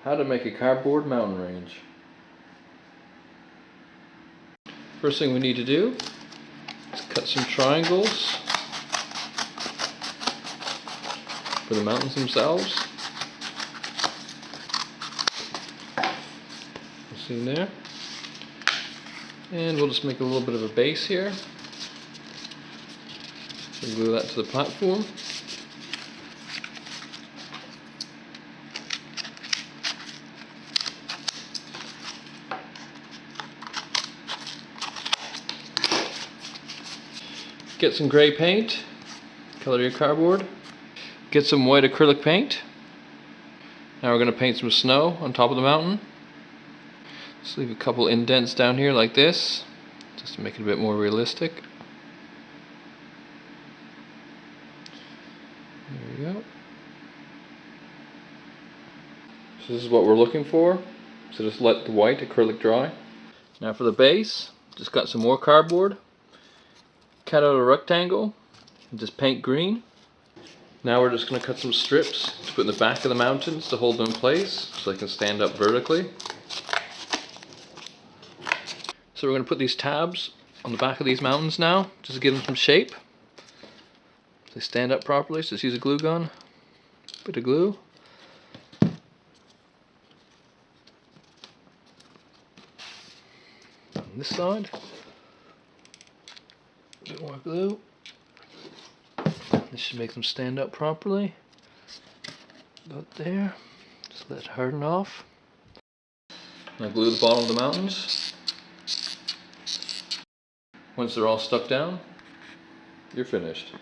How to make a cardboard mountain range. First thing we need to do is cut some triangles for the mountains themselves. See there? And we'll just make a little bit of a base here. So glue that to the platform. Get some gray paint, color your cardboard. Get some white acrylic paint. Now we're going to paint some snow on top of the mountain. Just leave a couple indents down here like this, just to make it a bit more realistic. There we go. So this is what we're looking for. So just let the white acrylic dry. Now for the base, just got some more cardboard. Cut out a rectangle and just paint green. Now we're just going to cut some strips to put in the back of the mountains to hold them in place so they can stand up vertically. So we're going to put these tabs on the back of these mountains now, just to give them some shape. So they stand up properly, so just use a glue gun, bit of glue. On this side, a bit more glue. This should make them stand up properly. About there, just let it harden off. Now glue the bottom of the mountains. Once they're all stuck down, you're finished.